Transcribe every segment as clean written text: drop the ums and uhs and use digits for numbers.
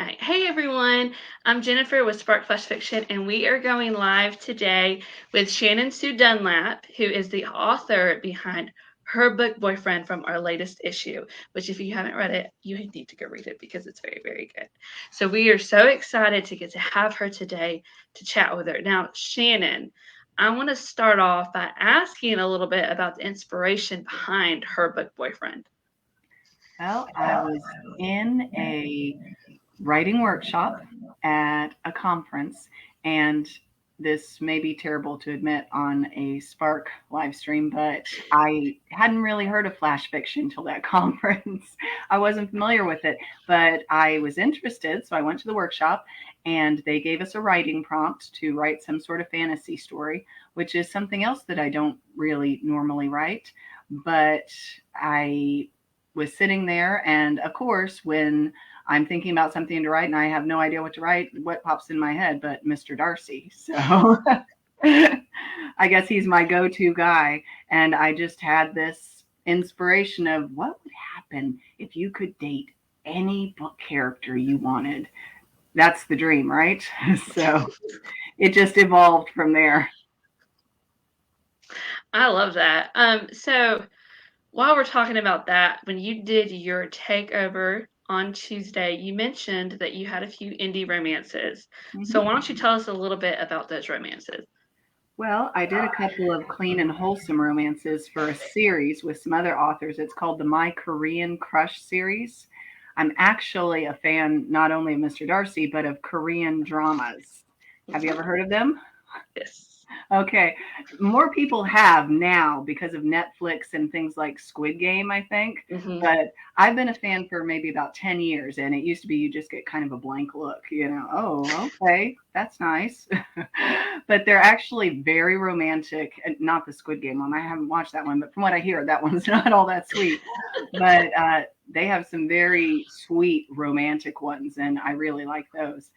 right. Hey everyone. I'm Jennifer with Spark Flash Fiction, and we are going live today with Shannon Sue Dunlap, who is the author behind Her Book Boyfriend from our latest issue, which if you haven't read it, you need to go read it because it's very, very good. So we are so excited to get to have her today to chat with her. Now, Shannon, I want to start off by asking a little bit about the inspiration behind Her Book Boyfriend. Well, I was in a writing workshop at a conference, and this may be terrible to admit on a Spark live stream, but I hadn't really heard of flash fiction till that conference. I wasn't familiar with it, but I was interested, so I went to the workshop and they gave us a writing prompt to write some sort of fantasy story, which is something else that I don't really normally write. But I was sitting there, and of course, when I'm thinking about something to write and I have no idea what to write, what pops in my head but Mr. Darcy. So I guess he's my go-to guy. And I just had this inspiration of what would happen if you could date any book character you wanted. That's the dream, right? So it just evolved from there. I love that. So while we're talking about that, when you did your takeover on Tuesday, you mentioned that you had a few indie romances. So Mhm. why don't you tell us a little bit about those romances? Well, I did a couple of clean and wholesome romances for a series with some other authors. It's called the My Korean Crush series. I'm actually a fan not only of Mr. Darcy, but of Korean dramas. Have you ever heard of them? Yes. Okay. More people have now because of Netflix and things like Squid Game, I think. Hmm. But I've been a fan for maybe about 10 years, and it used to be you just get kind of a blank look, oh, okay, that's nice. But they're actually very romantic. And not the Squid Game one. I haven't watched that one, but from what I hear, that one's not all that sweet. But they have some very sweet romantic ones, and I really like those.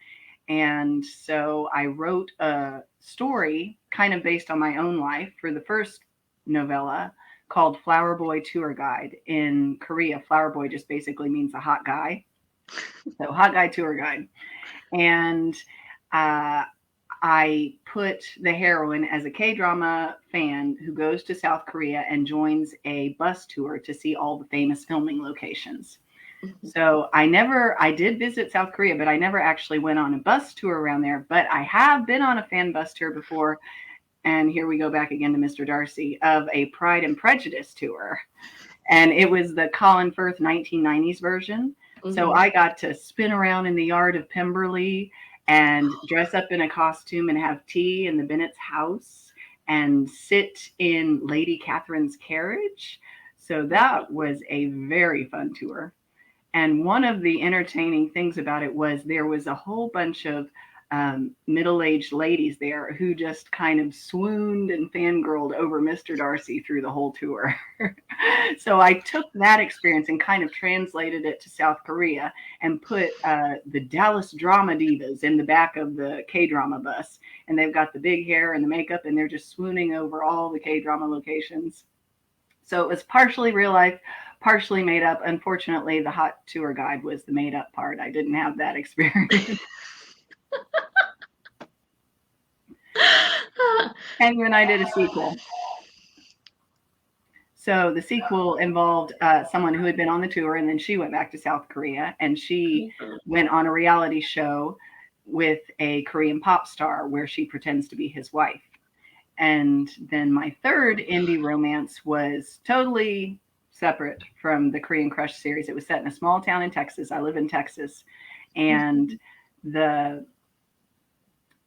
And so I wrote a story kind of based on my own life for the first novella called Flower Boy Tour Guide. In Korea, Flower Boy just basically means a hot guy. So, hot guy tour guide. And uh, I put the heroine as a K drama fan who goes to South Korea and joins a bus tour to see all the famous filming locations. So I did visit South Korea, but I never actually went on a bus tour around there. But I have been on a fan bus tour before. And here we go back again to Mr. Darcy of a Pride and Prejudice tour. And it was the Colin Firth 1990s version. So Hmm. I got to spin around in the yard of Pemberley and dress up in a costume and have tea in the Bennett's house and sit in Lady Catherine's carriage. So that was a very fun tour. And one of the entertaining things about it was there was a whole bunch of middle-aged ladies there who just kind of swooned and fangirled over Mr. Darcy through the whole tour. So I took that experience and kind of translated it to South Korea and put the Dallas drama divas in the back of the K-drama bus. And they've got the big hair and the makeup, and they're just swooning over all the K-drama locations. So it was partially real life, partially made up. Unfortunately, the hot tour guide was the made up part. I didn't have that experience. And then I did a sequel. So the sequel involved someone who had been on the tour, and then she went back to South Korea, and she went on a reality show with a Korean pop star where she pretends to be his wife. And then my third indie romance was totally separate from the Korean Crush series. It was set in a small town in Texas. I live in Texas. And the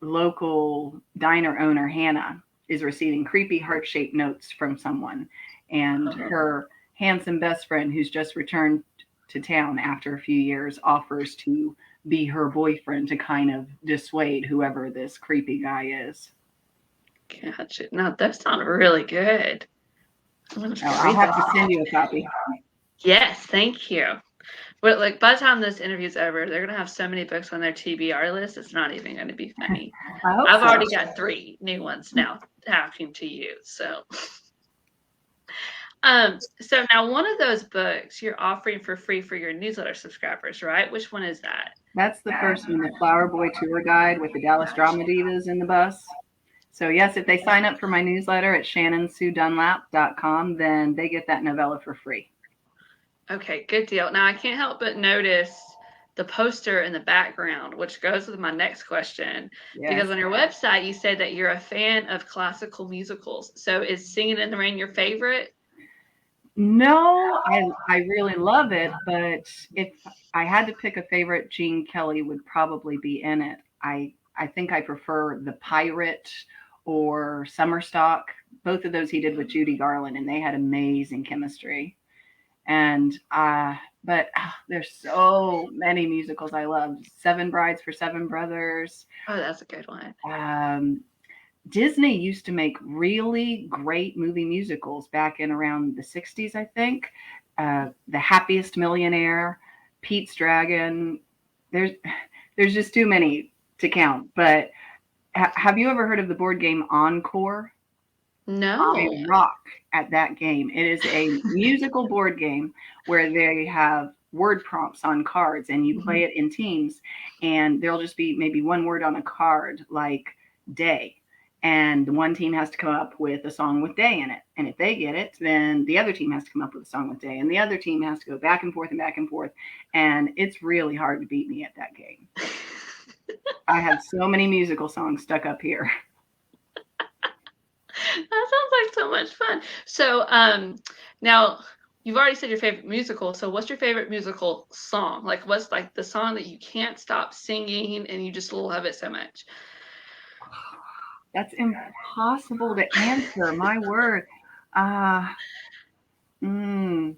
local diner owner, Hannah, is receiving creepy heart shaped notes from someone. And her handsome best friend, who's just returned to town after a few years, offers to be her boyfriend to kind of dissuade whoever this creepy guy is. Gotcha. Now those sound really good. I'm gonna have to go I'll read have to those. send you a copy. Yes, thank you. But like by the time this interview's over, they're gonna have so many books on their TBR list. It's not even gonna be funny. I hope I've so. already got 3 new ones now talking to you. So now one of those books you're offering for free for your newsletter subscribers, right? Which one is that? That's the first one, the Flower Boy Tour Guide with the Dallas Drama Divas in the bus. So yes, if they sign up for my newsletter at shannonsuedunlap.com, then they get that novella for free. Okay, good deal. Now I can't help but notice the poster in the background, which goes with my next question. Yes. Because on your website, you said that you're a fan of classical musicals. So is Singing in the Rain your favorite? No, I really love it, but if I had to pick a favorite, Gene Kelly would probably be in it. I think I prefer The Pirate or Summer Stock. Both of those he did with Judy Garland, and they had amazing chemistry. And but there's so many musicals I love. Seven Brides for Seven Brothers. Oh, that's a good one. Um, Disney used to make really great movie musicals back in around the 60s, I think. The Happiest Millionaire, Pete's Dragon. There's there's just too many to count. But have you ever heard of the board game Encore? I No. rock at that game. It is a musical board game where they have word prompts on cards and you play Mhm. it in teams, and there'll just be maybe one word on a card like day. And one team has to come up with a song with day in it. And if they get it, then the other team has to come up with a song with day. And the other team has to go back and forth and back and forth. And it's really hard to beat me at that game. I have so many musical songs stuck up here. That sounds like so much fun. So, now you've already said your favorite musical. So, what's your favorite musical song? Like, what's like the song that you can't stop singing and you just love it so much? That's impossible to answer. My word. Uh, mm,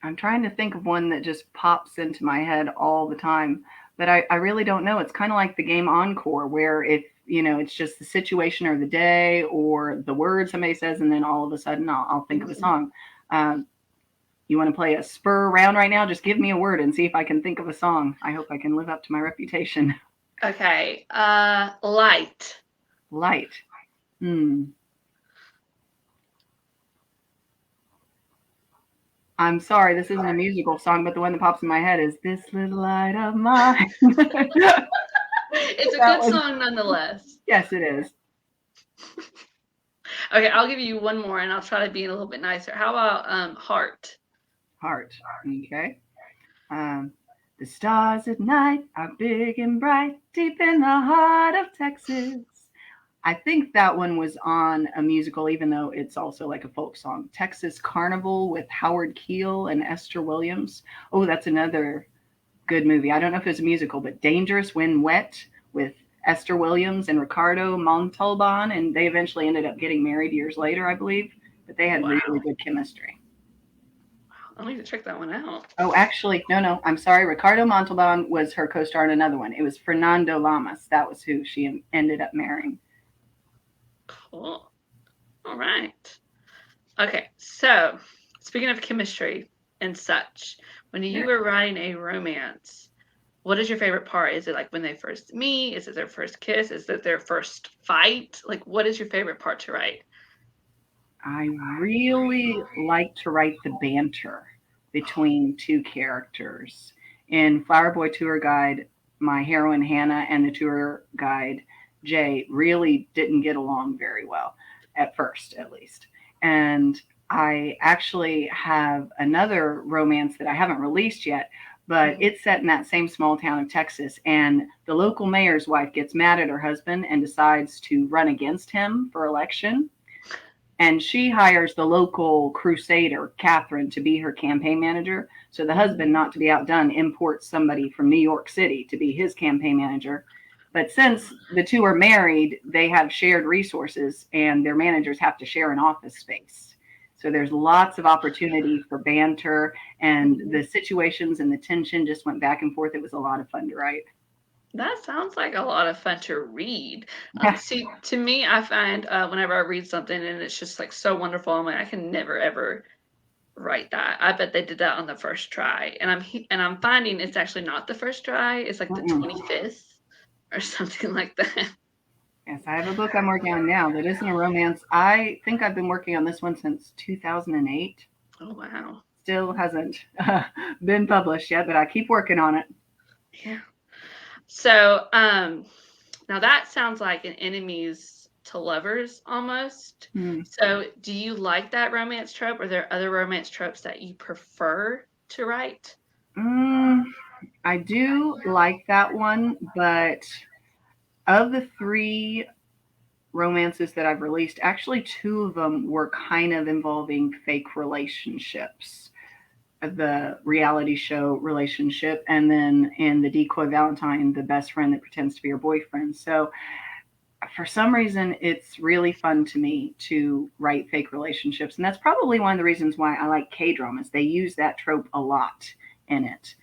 I'm trying to think of one that just pops into my head all the time, but I really don't know. It's kind of like the game Encore, where if it's just the situation or the day or the word somebody says, and then all of a sudden I'll think of a Mhm. song. Um, you want to play a spur round right now? Just give me a word and see if I can think of a song. I hope I can live up to my reputation. Okay. Light. Light. Hmm. I'm sorry, this isn't a musical song, but the one that pops in my head is "This Little Light of Mine." That It's a good one, song nonetheless. yes, it is. Okay, I'll give you one more and I'll try to be a little bit nicer. How about Heart? Heart. Okay. Um, the stars at night are big and bright, deep in the heart of Texas. I think that one was on a musical, even though it's also like a folk song. Texas Carnival with Howard Keel and Esther Williams. Oh, that's another good movie. I don't know if it's a musical, but Dangerous When Wet with Esther Williams and Ricardo Montalban, and they eventually ended up getting married years later, I believe. But they had really Wow. good chemistry. I'll need to check that one out. Oh, actually, no, I'm sorry. Ricardo Montalban was her co-star in another one. It was Fernando Lamas. That was who she ended up marrying. Cool. All right. Okay, so speaking of chemistry and such, when you Sure. were writing a romance, what is your favorite part? Is it like when they first meet? Is it their first kiss? Is it their first fight? Like, what is your favorite part to write? I really like to write the banter between two characters. In Flower Boy Tour Guide, my heroine Hannah and the tour guide Jay really didn't get along very well, at first at least. And I actually have another romance that I haven't released yet, but Mhm. it's set in that same small town of Texas. And the local mayor's wife gets mad at her husband and decides to run against him for election, and she hires the local crusader, Catherine, to be her campaign manager. So the husband, Mhm. not to be outdone, imports somebody from New York City to be his campaign manager. But since the two are married, they have shared resources and their managers have to share an office space. So there's lots of opportunity for banter, and Mhm. the situations and the tension just went back and forth. It was a lot of fun to write. That sounds like a lot of fun to read. See, to me, I find whenever I read something and it's just like so wonderful, I'm like, I can never ever write that. I bet they did that on the first try, and I'm finding it's actually not the first try. It's like the Mm-mm. 25th or something like that. Yes, I have a book I'm working on now that isn't a romance. I think I've been working on this one since 2008. Oh wow. Still hasn't been published yet, but I keep working on it. Yeah. So, now that sounds like an enemies to lovers almost. Hmm. So, do you like that romance trope? Or are there other romance tropes that you prefer to write? Mm, I do like that one, but of the three romances that I've released, actually two of them were kind of involving fake relationships. The reality show relationship, and then in the Decoy Valentine, the best friend that pretends to be your boyfriend. So for some reason, it's really fun to me to write fake relationships. And that's probably one of the reasons why I like K dramas. They use that trope a lot in it.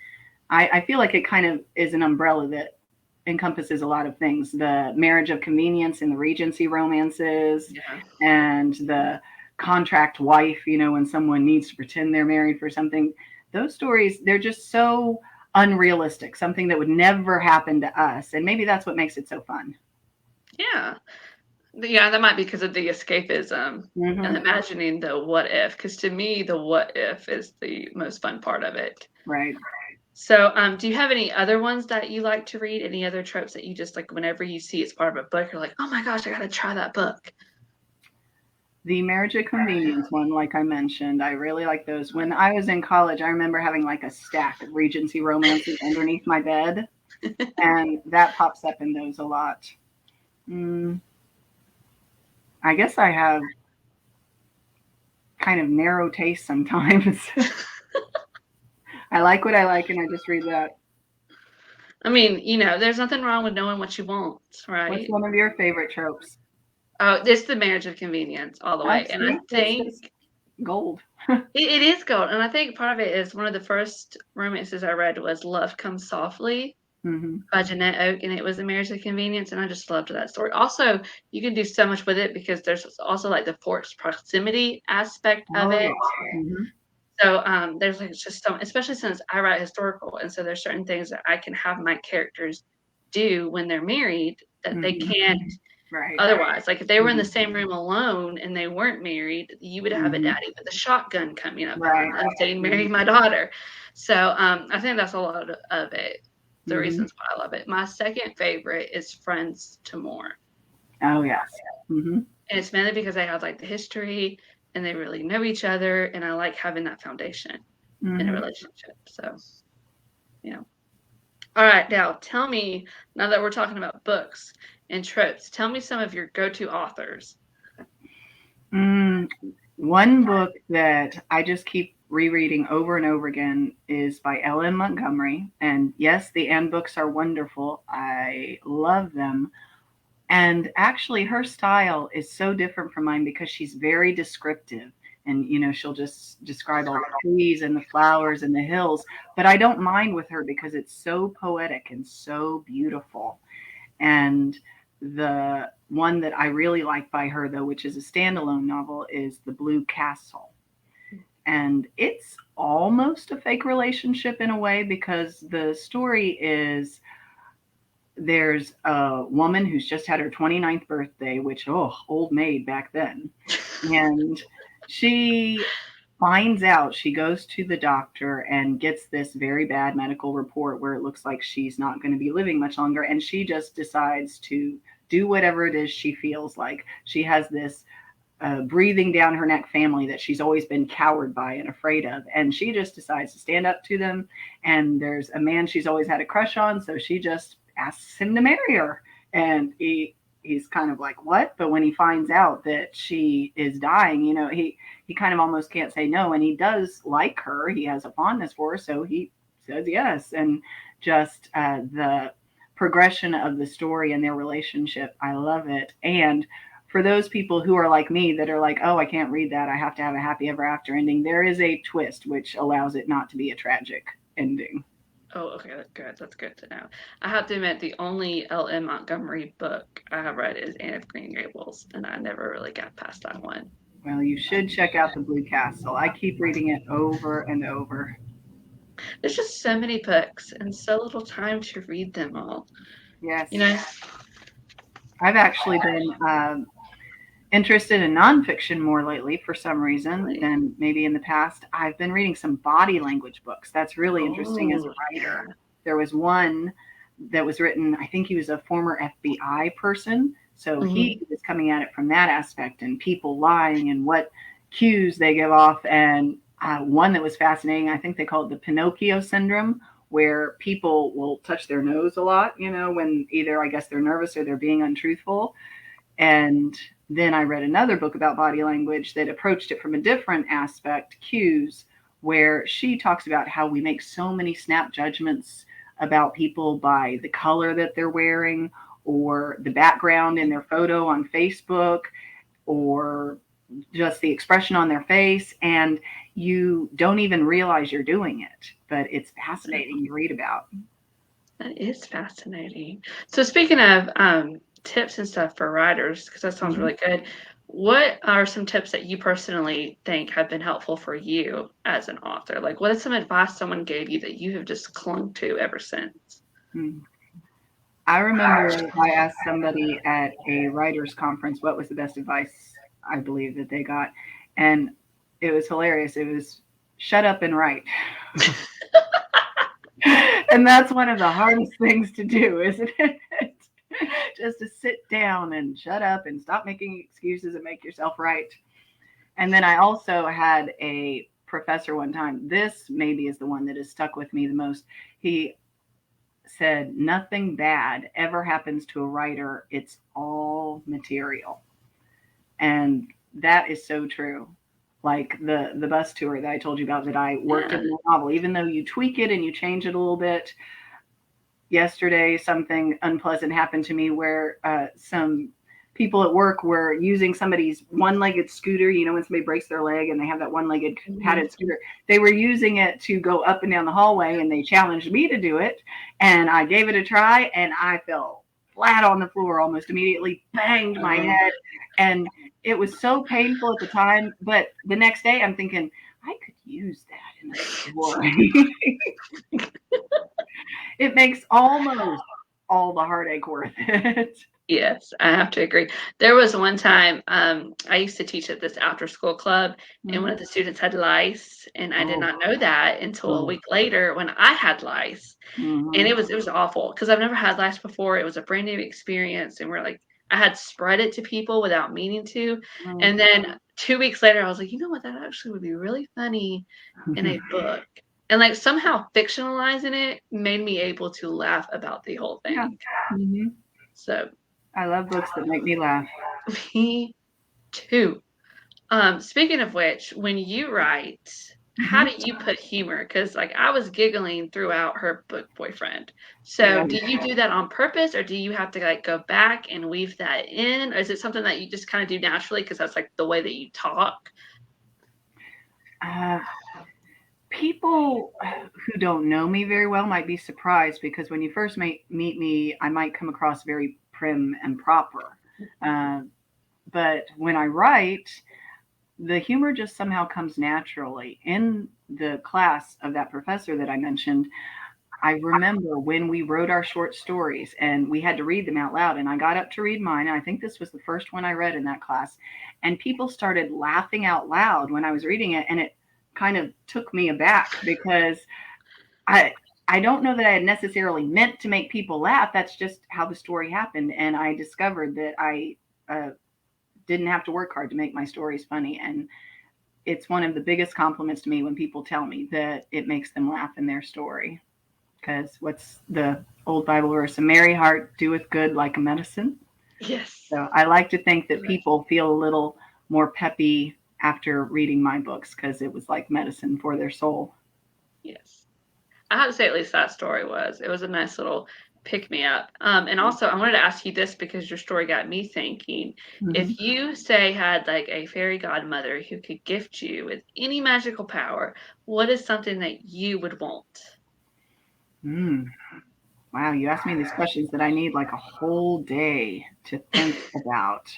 I feel like it kind of is an umbrella that encompasses a lot of things, the marriage of convenience and the Regency romances, Yeah. and the contract wife, when someone needs to pretend they're married for something. Those stories, they're just so unrealistic, something that would never happen to us. And maybe that's what makes it so fun. Yeah. Yeah, that might be because of the escapism and Hmm. imagining the what if. Because to me, the what if is the most fun part of it. Right. So, do you have any other ones that you like to read? Any other tropes that you just like whenever you see it's part of a book, you're like, oh my gosh, I gotta try that book. The marriage of convenience one, like I mentioned, I really like those. When I was in college, I remember having like a stack of Regency romances underneath my bed, and that pops up in those a lot. Mm, I guess I have kind of narrow taste sometimes. I like what I like, and I just read that. I mean, there's nothing wrong with knowing what you want, What's right? one of your favorite tropes? Oh, it's the marriage of convenience all the way. And I See, it's think just gold. it is gold. And I think part of it is one of the first romances I read was Love Comes Softly Hmm. by Jeanette Oak, and it was a marriage of convenience, and I just loved that story. Also, you can do so much with it because there's also like the forced proximity aspect of Oh it. yeah. Hmm. So there's like just so, especially since I write historical, and so there's certain things that I can have my characters do when they're married that they Hmm. can't Right. otherwise. Like if they were in the Hmm. same room alone and they weren't married, you would have a Hmm. daddy with a shotgun coming up Right. behind them saying, "Marry Hmm. my daughter." So I think that's a lot of it. The Hmm. reasons why I love it. My second favorite is Friends to More, Oh yes. Hmm. and it's mainly because they have like the history and they really know each other, and I like having that foundation in a Hmm. relationship. So yeah. All right, now tell me, now that we're talking about books and tropes, tell me some of your go-to authors. Mm, one book that I just keep rereading over and over again is by Ellen Montgomery. And yes, the Anne books are wonderful. I love them. And actually, her style is so different from mine because she's very descriptive. And, she'll just describe all the trees and the flowers and the hills. But I don't mind with her because it's so poetic and so beautiful. And the one that I really like by her, though, which is a standalone novel, is The Blue Castle. And it's almost a fake relationship in a way because the story is there's a woman who's just had her 29th birthday, which, oh, old maid back then. And she finds out, she goes to the doctor and gets this very bad medical report where it looks like she's not going to be living much longer. And she just decides to do whatever it is she feels like. She has this breathing down her neck family that she's always been cowered by and afraid of. And she just decides to stand up to them. And there's a man she's always had a crush on. So she just asks him to marry her. And he's kind of like, what? But when he finds out that she is dying, he kind of almost can't say no. And he does like her. He has a fondness for her. So he says yes. And just the progression of the story and their relationship, I love it. And for those people who are like me that are like, oh, I can't read that. I have to have a happy ever after ending. There is a twist which allows it not to be a tragic ending. Oh, okay, that's good. That's good to know. I have to admit, the only L.M. Montgomery book I have read is Anne of Green Gables, and I never really got past that one. Well, you should check out The Blue Castle. I keep reading it over and over. There's just so many books and so little time to read them all. You Yes. know, I've actually been interested in nonfiction more lately for some reason like, than maybe in the past. I've been reading some body language books. That's really interesting as a oh, yeah. writer. There was one that was written, I think he was a former FBI person. So he Mhm. was coming at it from that aspect and people lying and what cues they give off. And one that was fascinating, I think they call it the Pinocchio syndrome, where people will touch their nose a lot, when either I guess they're nervous or they're being untruthful. And then I read another book about body language that approached it from a different aspect, cues, where she talks about how we make so many snap judgments about people by the color that they're wearing or the background in their photo on Facebook or just the expression on their face. And you don't even realize you're doing it, but it's fascinating to read about. That is fascinating. So speaking of tips and stuff for writers, because that sounds Mhm. really good, what are some tips that you personally think have been helpful for you as an author? Like, what is some advice someone gave you that you have just clung to ever since? Mm. I remember I asked somebody at a writers conference what was the best advice I believe that they got. And it was hilarious. It was shut up and write. And that's one of the hardest things to do, isn't it? Just to sit down and shut up and stop making excuses and make yourself right. And then I also had a professor one time. This maybe is the one that has stuck with me the most. He said, nothing bad ever happens to a writer. It's all material. And that is so true. Like the bus tour that I told you about that I worked in Yeah. the novel, even though you tweak it and you change it a little bit. Yesterday, something unpleasant happened to me where some people at work were using somebody's one-legged scooter. When somebody breaks their leg and they have that one-legged Mhm. padded scooter, they were using it to go up and down the hallway, and they challenged me to do it. And I gave it a try, and I fell flat on the floor almost immediately, banged my Oh, head, and it was so painful at the time. But the next day, I'm thinking, I could use that in a story. It makes almost all the heartache worth it. yes, I have to agree. There was one time I used to teach at this after school club, and one Mhm. of the students had lice, and I did Oh, not know that until a oh. week later when I had lice. And Mhm. it was awful because I've never had lice before. It was a brand new experience, and we're like, I had spread it to people without meaning to. And then 2 weeks later, I was like, you know what? That actually would be really funny in a book. And like somehow fictionalizing it made me able to laugh about the whole Yeah. thing. Mhm. So I love books that make me laugh. me too. Speaking of which, when you write, how Mhm. do you put humor? Because like I was giggling throughout her book boyfriend. So Yeah. do you do that on purpose, or do you have to like go back and weave that in, or is it something that you just kind of do naturally because that's like the way that you talk? Uh, People who don't know me very well might be surprised because when you first meet me, I might come across very prim and proper. Uh, but when I write, the humor just somehow comes naturally. In the class of that professor that I mentioned, I remember when we wrote our short stories and we had to read them out loud, and I got up to read mine. And I think this was the first one I read in that class. And people started laughing out loud when I was reading it. And it kind of took me aback because I, I don't know that I had necessarily meant to make people laugh. That's just how the story happened. And I discovered that I didn't have to work hard to make my stories funny. And it's one of the biggest compliments to me when people tell me that it makes them laugh in their story. Because what's the old Bible verse? A merry heart doeth good like a medicine. Yes. So I like to think that people feel a little more peppy after reading my books because it was like medicine for their soul. Yes. I have to say, at least that story was. It was a nice little pick me up. And also, I wanted to ask you this because your story got me thinking. Mm-hmm. If you, say, had like a fairy godmother who could gift you with any magical power, what is something that you would want? Mm. Wow, you asked me these questions that I need like a whole day to think about.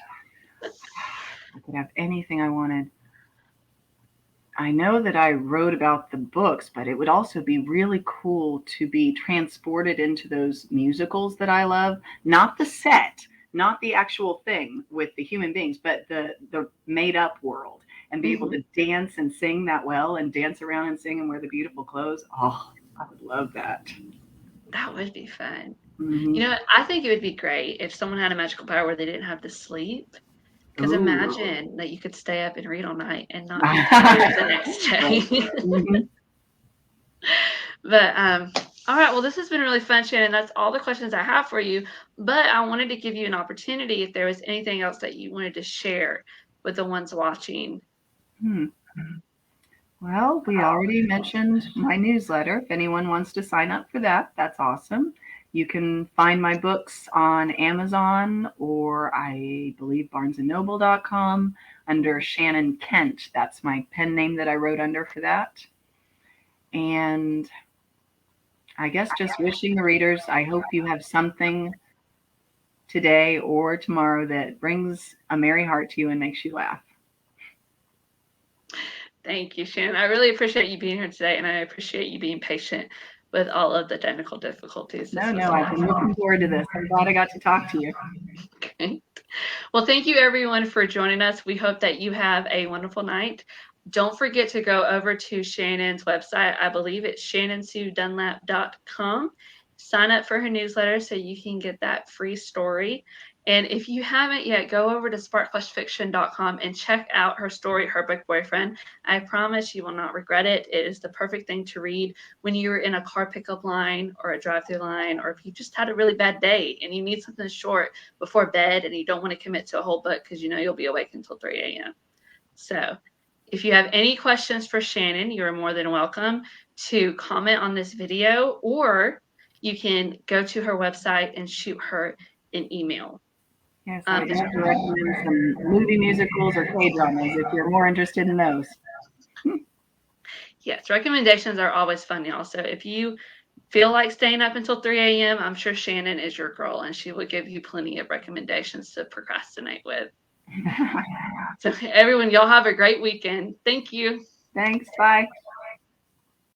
I could have anything I wanted. I know that I wrote about the books, but it would also be really cool to be transported into those musicals that I love. Not the set, not the actual thing with the human beings, but the made up world and be able Mhm. to dance and sing that well and dance around and sing and wear the beautiful clothes. Oh, I would love that. That would be fun. Mm-hmm. You know, I think it would be great if someone had a magical power where they didn't have to sleep. Because Ooh. imagine that you could stay up and read all night and not be tired the next Right. day. Mm-hmm. But all right, well, this has been really fun, Shannon. That's all the questions I have for you. But I wanted to give you an opportunity if there was anything else that you wanted to share with the ones watching. Hmm. Well, we already mentioned my newsletter. If anyone wants to sign up for that, that's awesome. You can find my books on Amazon or I believe barnesandnoble.com under Shannon Kent. That's my pen name that I wrote under for that. And I guess just wishing the readers, I hope you have something today or tomorrow that brings a merry heart to you and makes you laugh. Thank you, Shannon. I really appreciate you being here today, and I appreciate you being patient with all of the technical difficulties. This was No, a I've lot of been looking fun. forward to this. I'm glad I got to talk to you. Okay. Well, thank you everyone for joining us. We hope that you have a wonderful night. Don't forget to go over to Shannon's website. I believe it's shannonsuedunlap.com. Sign up for her newsletter so you can get that free story. And if you haven't yet, go over to sparkflashfiction.com and check out her story, Her Book Boyfriend. I promise you will not regret it. It is the perfect thing to read when you're in a car pickup line or a drive-through line, or if you just had a really bad day and you need something short before bed and you don't want to commit to a whole book because you know you'll be awake until 3 a.m. So if you have any questions for Shannon, you're more than welcome to comment on this video, or you can go to her website and shoot her an email. Yes, I would have to recommend some movie musicals or K-dramas if you're more interested in those. Yes, recommendations are always fun, y'all. So if you feel like staying up until 3 a.m., I'm sure Shannon is your girl and she will give you plenty of recommendations to procrastinate with. So everyone, y'all have a great weekend. Thank you. Thanks. Bye.